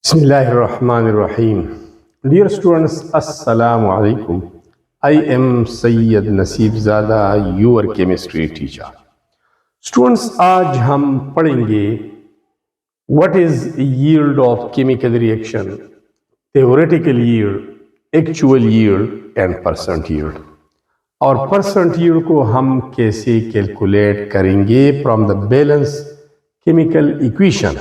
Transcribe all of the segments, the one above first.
Bismillahirrahmanirrahim. Dear students, Assalamu alaikum. I am Sayyid Naseeb Zada, your chemistry teacher. Students, आज हम पढ़ेंगे what is yield of chemical reaction, theoretical yield, actual yield and percent yield. और percent yield को हम कैसे calculate करेंगे from the balance chemical equation.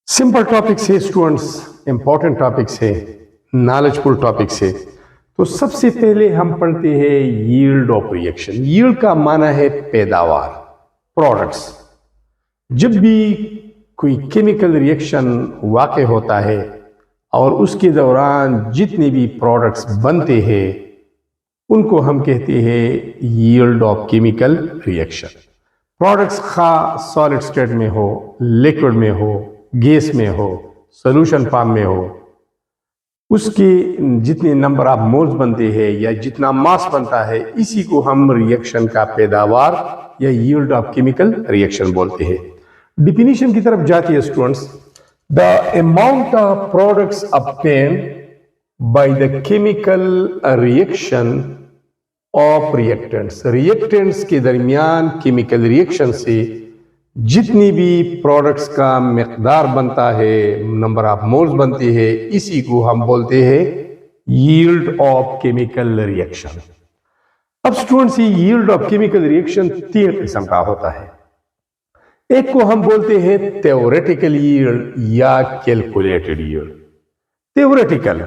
Simple topics है students, important topics है, नॉलेजफुल टॉपिक्स है। तो सबसे पहले हम पढ़ते हैं यील्ड ऑफ रिएक्शन। यील्ड का माना है पैदावार, प्रोडक्ट्स। जब भी कोई केमिकल रिएक्शन वाक़ होता है और उसके दौरान जितने भी प्रोडक्ट्स बनते हैं उनको हम कहते हैं yield of chemical reaction. Products खा सॉलिड स्टेट में हो, लिक्विड में हो, गैस में हो, सोल्यूशन फॉर्म में हो, उसके जितने नंबर ऑफ मोल्स बनते हैं या जितना मास बनता है, इसी को हम रिएक्शन का पैदावार या यील्ड ऑफ केमिकल रिएक्शन बोलते हैं। डिफिनीशन की तरफ जाती है students. The amount of products obtained by the chemical reaction of reactants. Reactants के दरमियान केमिकल रिएक्शन से जितनी भी प्रोडक्ट्स का मकदार बनता है, नंबर ऑफ मोल्स बनते हैं, इसी को हम बोलते हैं यील्ड ऑफ केमिकल रिएक्शन। अब स्टूडेंट्स, ये यील्ड ऑफ केमिकल रिएक्शन तीन किस्म का होता है। एक को हम बोलते हैं थ्योरेटिकल यील्ड या कैलकुलेटेड यील्ड। थ्योरेटिकल,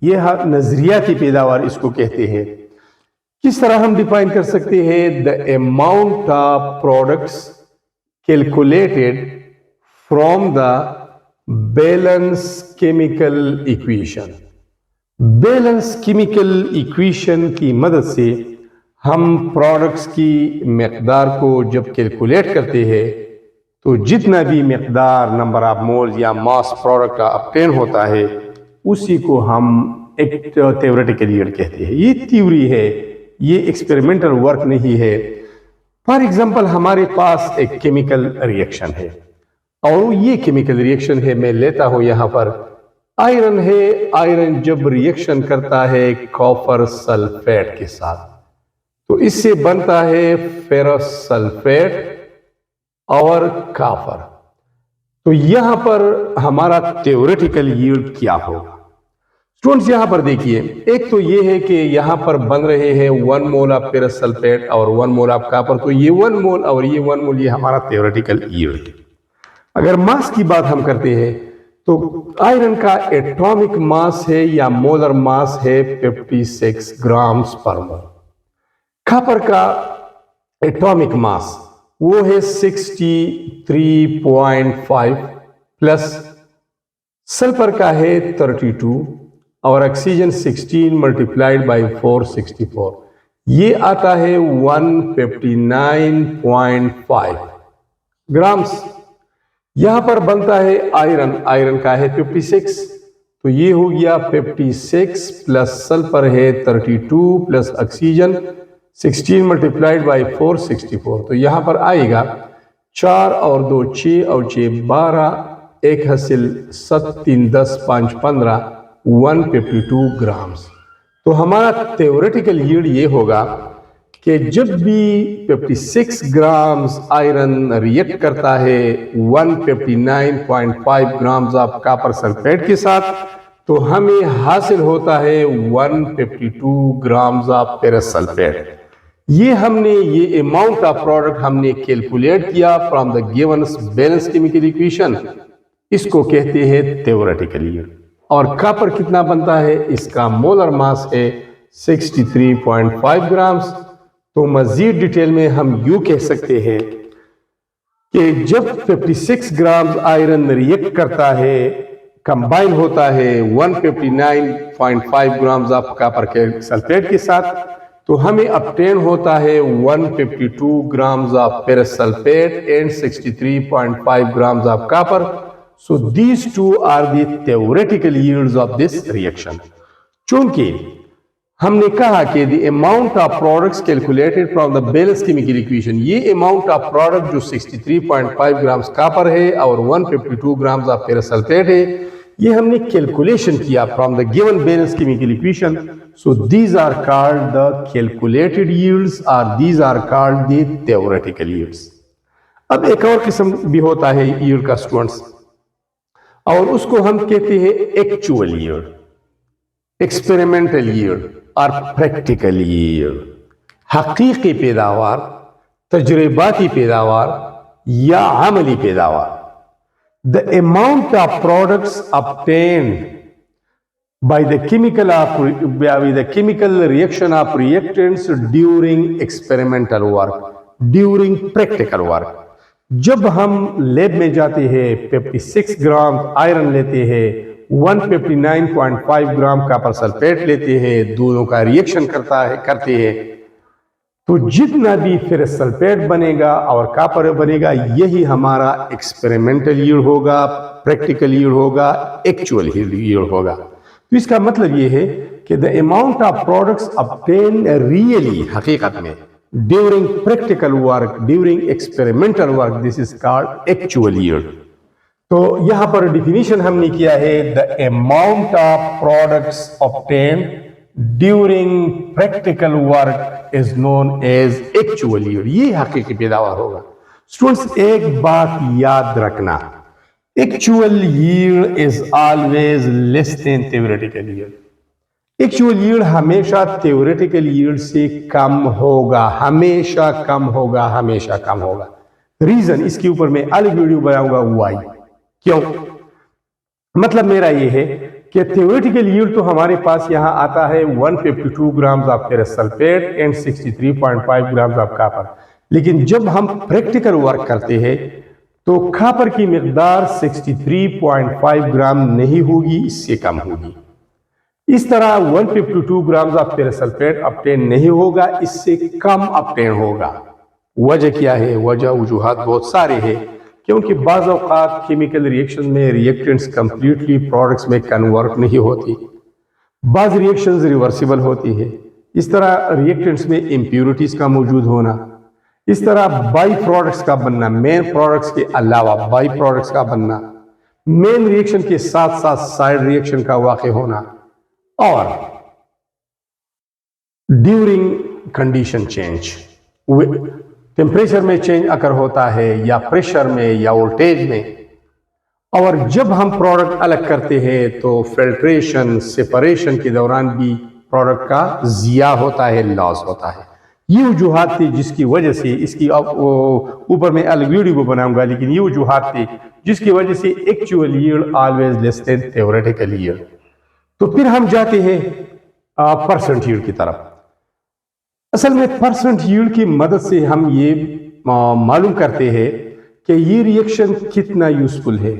यह नजरियाती पैदावार इसको कहते हैं। किस तरह हम डिफाइन कर सकते हैं? The amount of products calculated from the balance chemical equation. Balance chemical equation की मदद से हम प्रोडक्ट्स की मकदार को जब कैलकुलेट करते हैं तो जितना भी मकदार नंबर ऑफ मोल्स या मास प्रोडक्ट का ऑब्टेन होता है उसी को हम एक थ्योरेटिकल यील्ड कहते हैं। ये थ्योरी है, ये एक्सपेरिमेंटल वर्क नहीं है। फॉर एग्जाम्पल, हमारे पास एक केमिकल रिएक्शन है और ये केमिकल रिएक्शन है, मैं लेता हूं यहां पर आयरन है। आयरन जब रिएक्शन करता है कॉपर सल्फेट के साथ तो इससे बनता है फेरस सल्फेट और कॉपर। तो यहां पर हमारा थ्योरेटिकल यील्ड क्या होगा? स्टूडेंट्स, यहां पर देखिए, एक तो ये है कि यहां पर बन रहे हैं 1 मोल ऑफ फेरस सल्फेट और 1 मोल ऑफ कॉपर। तो ये 1 मोल और ये 1 मोल, ये हमारा थ्योरेटिकल यील्ड है। अगर मास की बात हम करते हैं तो आयरन का एटॉमिक मास है या मोलर मास है 56 ग्राम्स पर मोल। कॉपर का एटॉमिक मास वो है 63.5 प्लस सल्फर का है 32 और ऑक्सीजन 16 मल्टीप्लाइड बाई 464, ये आता है 159.5 ग्राम्स। यहां पर बनता है आयरन, आयरन का है 56, तो ये हो गया 56 प्लस सल्फर है 32 प्लस ऑक्सीजन 16 मल्टीप्लाइड बाई 464, तो यहां पर आएगा 4 और 2 6 और 6 12, 1 हासिल 7 3 10 5 15, 152 ग्राम्स। तो हमारा थ्योरेटिकल यील्ड ये होगा कि जब भी 56 ग्राम्स आयरन रिएक्ट करता है 159.5 ग्राम्स ऑफ कॉपर सल्फेट के साथ, तो हमें हासिल होता है 152 ग्राम्स ऑफ फेरस सल्फेट। ये अमाउंट ऑफ प्रोडक्ट हमने कैलकुलेट किया from the given balance chemical equation, इसको कहते हैं थ्योरेटिकल यील्ड। और कॉपर कितना बनता है? इसका मोलर मास है 63.5 ग्राम्स। तो मजीद डिटेल में हम यूं कह सकते हैं कि जब 56 ग्राम्स आयरन रिएक्ट करता है, कंबाइन होता है 159.5 ग्राम्स ऑफ कॉपर के सल्फेट के साथ, तो हमें ऑब्टेन होता है 152 grams of ferrous sulphate and 63.5 grams of copper. So these two are the theoretical yields of this reaction. चूंकि हमने कहा कि the amount of products calculated from the balance chemical equation, ये अमाउंट ऑफ प्रोडक्ट जो 63.5 grams copper है और 152 grams of ferrous sulphate है, ये हमने कैलकुलेशन किया from the given balance chemical equation. So these are called the calculated yields और these are called the theoretical yields. अब एक और किस्म भी होता है यील्ड का स्टूडेंट्स, और उसको हम कहते हैं एक्चुअल यील्ड, एक्सपेरिमेंटल यील्ड और प्रैक्टिकल यील्ड. हकीकी पैदावार, तजुर्बाती पैदावार या अमली पैदावार. The amount of products obtained by the chemical reaction of reactants during experimental work, during practical work. जब हम लैब में जाते हैं 56 ग्राम आयरन लेते हैं, 159.5 ग्राम कॉपर सल्फेट लेते हैं, दोनों का रिएक्शन करते हैं, तो जितना भी फेरस सल्फेट बनेगा और कॉपर बनेगा, यही हमारा एक्सपेरिमेंटल यील्ड होगा, प्रैक्टिकल यील्ड होगा, एक्चुअल यील्ड होगा. तो इसका मतलब ये है कि the amount of products obtain really, हकीकत में, during practical work, during experimental work, this is called actual yield. तो यहां पर डिफिनीशन हमने किया है, the amount of products obtain during practical work is known as actual yield. ये हकीकी पैदावार होगा. स्टूडेंट्स, एक बात याद रखना, actual yield is always less than theoretical yield. Actual yield हमेशा थ्योरेटिकल यील्ड से कम होगा, हमेशा कम होगा, हमेशा कम होगा. रीजन, इसके ऊपर मैं अलग वीडियो बनाऊंगा. वाई, क्यों? मतलब मेरा ये है कि थ्योरेटिकल यील्ड तो हमारे पास यहां आता है 152 grams of ferrous sulphate and 63.5 grams of copper. लेकिन जब हम प्रैक्टिकल वर्क करते हैं तो कॉपर की मिकदार 63.5 ग्राम नहीं होगी, इससे कम होगी. इस तरह 152 grams of ferrous sulphate obtain नहीं होगा, इससे कम ऑब्टेन होगा. वजह क्या है? वजूहात बहुत सारे हैं, क्योंकि बाज़ औक़ात केमिकल रिएक्शन में रिएक्टेंट्स कंप्लीटली प्रोडक्ट्स में कन्वर्ट नहीं होती, बाज़ रिएक्शंस रिवर्सिबल होती है. इस तरह रिएक्टेंट्स में इम्प्यूरिटीज का मौजूद होना, इस तरह बाई प्रोडक्ट्स का बनना, मेन प्रोडक्ट्स के अलावा बाई प्रोडक्ट्स का बनना, मेन रिएक्शन के साथ साथ साइड रिएक्शन का वाक़ होना, और ड्यूरिंग कंडीशन चेंज, टेम्परेचर में चेंज अगर होता है या प्रेशर में या वोल्टेज में. और जब हम प्रोडक्ट अलग करते हैं तो फिल्ट्रेशन, सेपरेशन के दौरान भी प्रोडक्ट का जिया होता है, लॉस होता है. ये वजूहात थी जिसकी वजह से, इसकी ऊपर में अलग वीडियो बनाऊंगा, लेकिन ये वजूहात थी जिसकी वजह से actual yield always less than theoretical yield. तो फिर हम जाते हैं परसेंट यील्ड की तरफ. असल में परसेंट यील्ड की मदद से हम ये मालूम करते हैं कि ये रिएक्शन कितना यूजफुल है.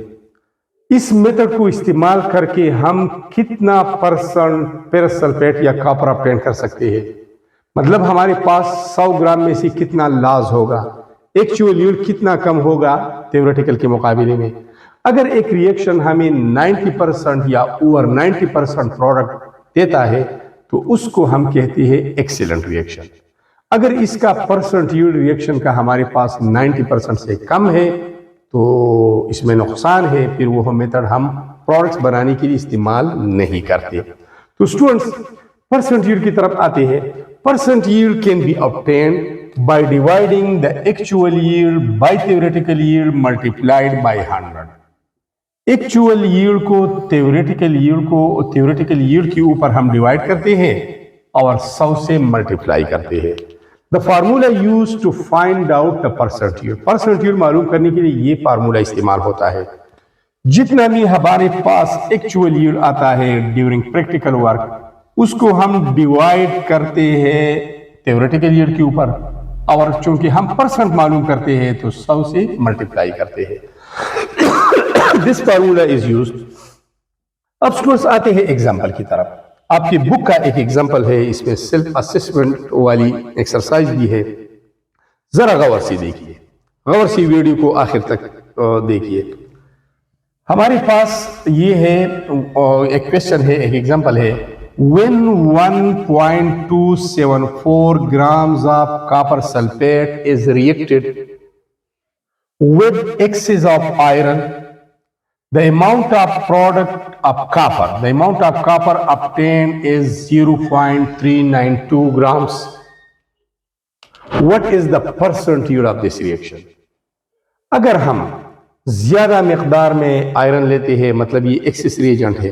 इस मेथड को इस्तेमाल करके हम कितना परसेंट फेरस सल्फेट या कॉपर ऑब्टेन कर सकते हैं. मतलब हमारे पास 100 ग्राम में से कितना लॉस होगा, एक्चुअल यील्ड कितना कम होगा थ्योरेटिकल के मुकाबले में. अगर एक रिएक्शन हमें 90% या ओवर 90% प्रोडक्ट देता है तो उसको हम कहते हैं एक्सीलेंट रिएक्शन. अगर इसका परसेंट यील्ड रिएक्शन का हमारे पास 90% से कम है तो इसमें नुकसान है, फिर वो मेथड हम प्रोडक्ट्स बनाने के लिए इस्तेमाल नहीं करते. तो स्टूडेंट्स, परसेंट यील्ड की तरफ आते हैं. Percent yield can be obtained by dividing the actual yield by theoretical yield multiplied by 100. Actual yield को थ्योरेटिकल यील्ड के ऊपर हम डिवाइड करते हैं और 100 से मल्टीप्लाई करते हैं. The formula use to find out the percent yield. Percent yield मालूम करने के लिए ये फार्मूला इस्तेमाल होता है. जितना भी हमारे पास एक्चुअल यील्ड आता है ड्यूरिंग प्रैक्टिकल वर्क, उसको हम डिवाइड करते हैं थ्योरेटिकल यील्ड के ऊपर, और चूंकि हम परसेंट मालूम करते हैं तो 100 से मल्टीप्लाई करते हैं. This formula is used. अब स्टूडेंट्स आते हैं एग्जाम्पल की तरफ. आपकी बुक का एक एग्जाम्पल है, इसमें सेल्फ असेसमेंट वाली एक्सरसाइज भी है. जरा गौर से देखिए, गौर से वीडियो को आखिर तक देखिए. हमारे पास ये है एक क्वेश्चन है, एक एग्जाम्पल है. when 1.274 grams of copper sulfate is reacted with excess of iron, the amount of copper obtained is 0.392 grams. What is the percentage of this reaction? अगर हम ज्यादा मिकदार में आयरन लेते हैं, मतलब ये एक्सेस रिएजेंट है,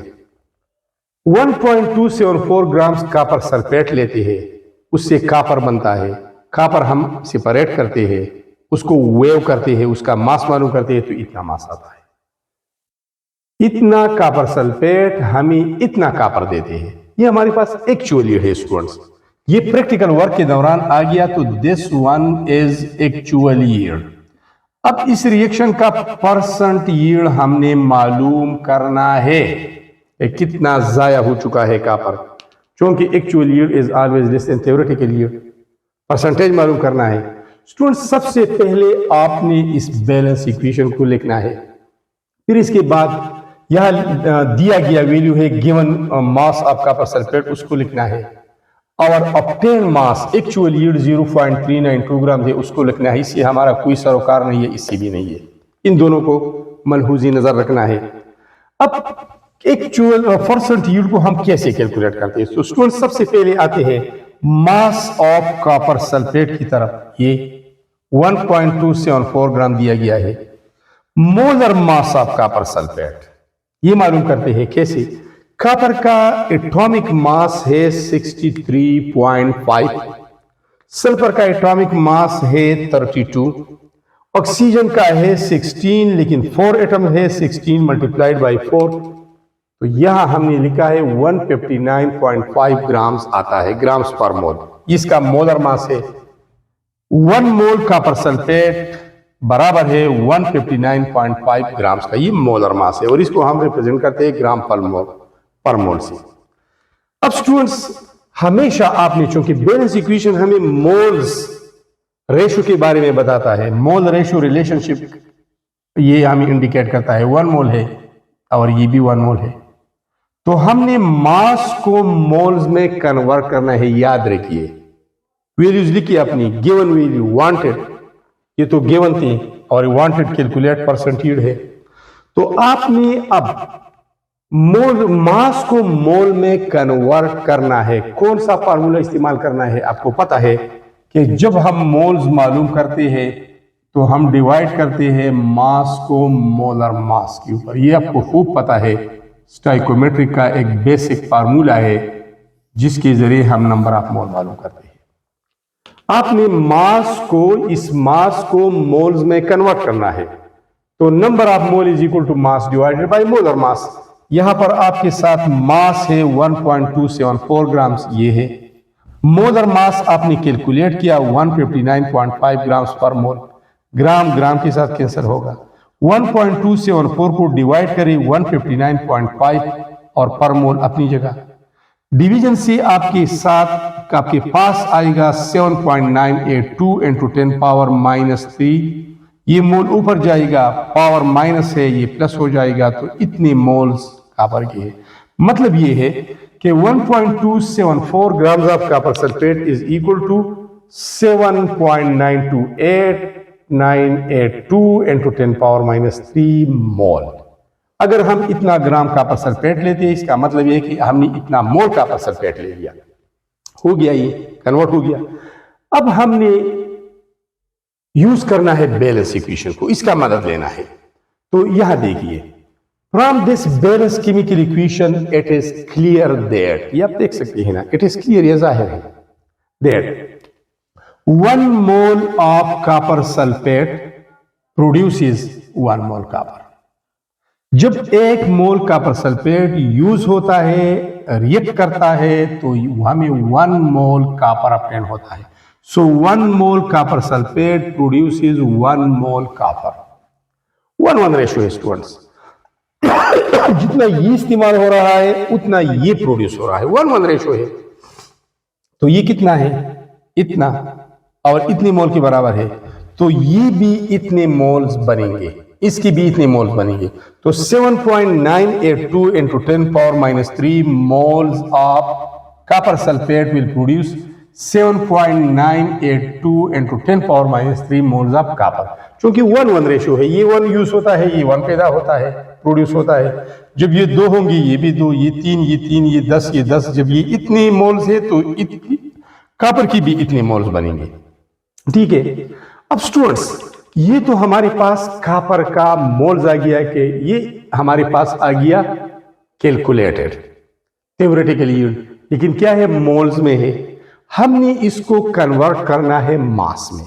1.274 ग्राम्स कॉपर सल्फेट लेते हैं, उससे कॉपर बनता है। कॉपर हम सेपरेट करते हैं, उसको वेव करते हैं, उसका मास मालूम करते हैं, तो इतना मास आता है। इतना कॉपर सल्फेट हमें इतना कॉपर देते हैं। ये हमारे पास एक्चुअल यील्ड है स्टूडेंट्स। ये प्रैक्टिकल वर्क के दौरान आ गया, तो this one is actual yield. अब इस रिएक्शन का परसेंट यील्ड हमने मालूम करना है, कितना जाया हो चुका है कॉपर, क्योंकि actual yield is always less than theoretical yield. Percentage मालूम करना है स्टूडेंट्स। सबसे पहले आपने इस बैलेंस इक्वेशन को लिखना है, फिर इसके बाद यह दिया गया वैल्यू है given mass of copper sulphate, उसको लिखना है। और ऑब्टेन मास एक्चुअल यील्ड 0.392 ग्राम है, उसको लिखना है। इससे हमारा कोई सरोकार नहीं है, इससे भी नहीं है। इन दोनों को मलहूजी नजर रखना है। अब एक्चुअल परसेंट यील्ड को हम कैसे कैलकुलेट करते हैं? तो स्टूडेंट सबसे पहले आते हैं मास ऑफ कॉपर सल्फेट की तरफ। ये 1.274 ग्राम दिया गया है। Molar mass of copper sulphate ये मालूम करते हैं कैसे? कॉपर का एटॉमिक मास है 63.5, सल्फर का एटॉमिक मास है 32, ऑक्सीजन का है 16, लेकिन 4 एटम है, 16 मल्टीप्लाइड बाई 4, तो यहां हमने लिखा है 159.5 ग्राम्स आता है, ग्राम्स पर मोल। इसका मोलर मास है। 1 मोल कॉपर सल्फेट बराबर है 159.5 ग्राम्स का, ये मोलर मास है, और इसको हम रिप्रेजेंट करते हैं ग्राम पर मोल से। अब स्टूडेंट्स हमेशा आपने, चूंकि बैलेंस इक्वेशन हमें मोल्स रेशो के बारे में बताता है, मोल रेशो रिलेशनशिप ये हमें इंडिकेट करता है, 1 मोल है और ये भी 1 मोल है, तो हमने मास को मोल्स में कन्वर्ट करना है। याद रखिए वैल्यूज लिखिए अपनी, गिवन वैल्यू वांटेड, ये तो गिवन थी, और वांटेड कैलकुलेट परसेंट यील्ड है। तो आपने अब मोल मास को मोल में कन्वर्ट करना है। कौन सा फार्मूला इस्तेमाल करना है? आपको पता है कि जब हम मोल्स मालूम करते हैं तो हम डिवाइड करते हैं मास को मोलर मास के ऊपर। ये आपको खूब पता है, स्टोइकोमेट्रिक का एक बेसिक फार्मूला है जिसके जरिए हम नंबर ऑफ मोल मालूम करते हैं। आपने मास को, इस मास को मोल्स में कन्वर्ट करना है, तो number of mole is equal to mass divided by molar mass. यहां पर आपके साथ मास है 1.274 ग्राम्स, ये है। मोलर मास आपने कैलकुलेट किया 159.5 ग्राम्स पर मोल, ग्राम ग्राम के साथ कैंसिल होगा। 1.274 को डिवाइड करें 159.5 और पर मोल अपनी जगह। डिवीजन से आपके साथ आपके पास आएगा 7.982 इंटू 10 पावर -3। ये मोल ऊपर जाएगा, पावर माइनस है, ये प्लस हो जाएगा, तो इतने मोल्स कॉपर के है। मतलब ये है कि 1.274 grams of copper sulphate is equal to 7.928982 into 10 power -3 mole. अगर हम इतना ग्राम कॉपर सल्फेट लेते हैं, इसका मतलब ये है कि हमने इतना मोल कॉपर सल्फेट ले लिया। हो गया, ये कन्वर्ट हो गया। अब हमने यूज करना है बैलेंस इक्वेशन को, इसका मदद लेना है। तो यहां देखिए, from this balance chemical equation it is clear that, ये आप देख सकते हैं ना, इट इज क्लियर, ये जाहिर है that 1 mole of copper sulphate produces 1 mole copper. जब 1 मोल कॉपर सल्फेट यूज होता है, रिएक्ट करता है, तो हमें 1 मोल कॉपर ऑब्टेन होता है। सो 1 मोल कॉपर सल्फेट प्रोड्यूसेस 1 मोल कॉपर। 1:1 रेशियो है स्टूडेंट्स। जितना ये इस्तेमाल हो रहा है उतना ये प्रोड्यूस हो रहा है, 1:1 रेशियो है। तो ये कितना है? इतना, और इतनी मोल के बराबर है। तो ये भी इतने मोल्स बनेंगे, इसकी भी इतने मोल्स बनेंगे। तो 7.982 into 10⁻³ moles of copper sulfate will produce 7.982 into 10⁻³ moles of copper. क्योंकि 1:1 रेशियो है, ये 1 यूज होता है, ये 1 पैदा होता है, प्रोड्यूस होता है। जब ये 2 होंगी, ये भी 2, ये 3, ये 3, ये 10, ये 10, जब ये इतने मोल्स है तो कॉपर की भी इतने मोल्स बनेंगे। ठीक है। अब स्टूडेंट्स, ये तो हमारे पास कॉपर का मोल्स आ गया कि ये हमारे पास आ गया कैलकुलेटेड थ्योरेटिकल यील्ड, लेकिन क्या है मोल्स में है। हमने इसको कन्वर्ट करना है मास में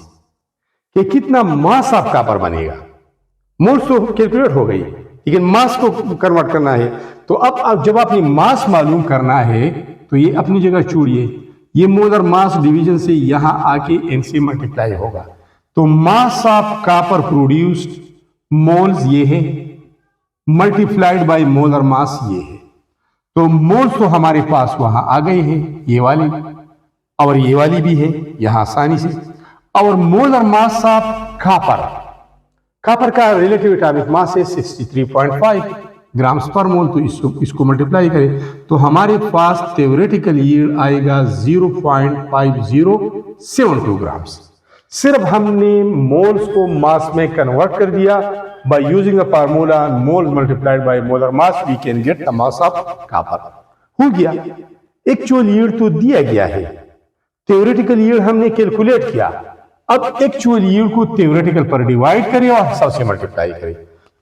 कि कितना मास ऑफ कॉपर बनेगा। मोल्स तो कैलकुलेट हो गई, लेकिन मास को कन्वर्ट करना है। तो अब जब आपने मास मालूम करना है तो ये अपनी जगह छोड़िए, ये मोलर मास डिवीजन से यहां आके n से मल्टीप्लाई होगा। तो मास ऑफ कॉपर प्रोड्यूस्ड मोल्स ये है, मल्टीप्लाइड बाय मोलर मास ये है। तो मोल्स तो हमारे पास वहां आ गए हैं, ये वाली और ये वाली भी है यहां आसानी से। और मोलर मास ऑफ कॉपर का रिलेटिव एटॉमिक मास है 63.5 ग्राम्स पर मोल। तो इसको मल्टीप्लाई करें तो हमारे पास थ्योरेटिकल यील्ड आएगा 0.5072 ग्राम्स। सिर्फ हमने मोल्स को मास में कन्वर्ट कर दिया by using a formula moles multiplied by molar mass, we can get the mass of copper. हो गया। एक्चुअल यील्ड तो दिया गया है, थ्योरेटिकल यील्ड हमने कैलकुलेट किया। अब एक्चुअल यील्ड को थ्योरेटिकल पर डिवाइड करें और 100 से मल्टीप्लाई करें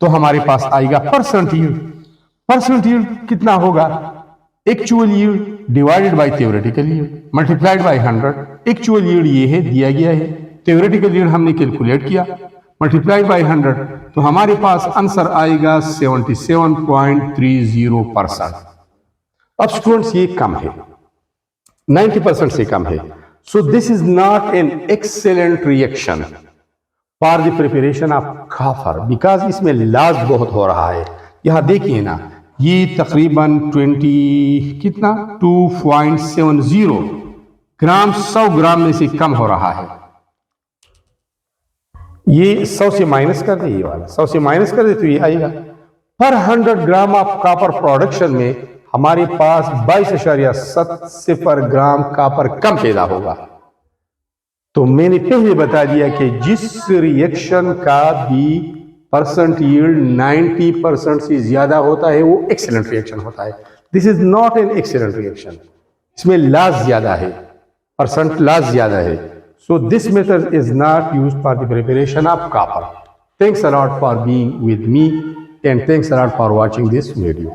तो हमारे पास आएगा परसेंट यील्ड। परसेंट यील्ड कितना होगा? Actual yield divided by theoretical yield multiplied by 100। Actual yield ये है, दिया गया है, थ्योरेटिकल यील्ड हमने कैलकुलेट किया, मल्टीप्लाइड बाय 100, तो हमारे पास आंसर आएगा 77.30%। अब स्टूडेंट्स ये कम है, 90% से कम है। So this is not an excellent reaction for the preparation of copper, because इसमें लॉस बहुत हो रहा है। यहां देखिए ना, ये तकरीबन 2.70 ग्राम 100 ग्राम में से कम हो रहा है। ये 100 से माइनस कर दे, ये वाला 100 से माइनस कर दे तो ये आएगा। पर 100 ग्राम ऑफ कॉपर प्रोडक्शन में हमारे पास 22.70 ग्राम कॉपर कम पैदा होगा। तो मैंने पहले बता दिया कि जिस रिएक्शन का भी परसेंट यील्ड 90% से ज्यादा होता है वो एक्सीलेंट रिएक्शन होता है। This is not an excellent reaction, इसमें लॉस ज्यादा है, परसेंट लॉस ज्यादा है। So this method is not used for the preparation of copper. Thanks a lot for being with me and thanks a lot for watching this video.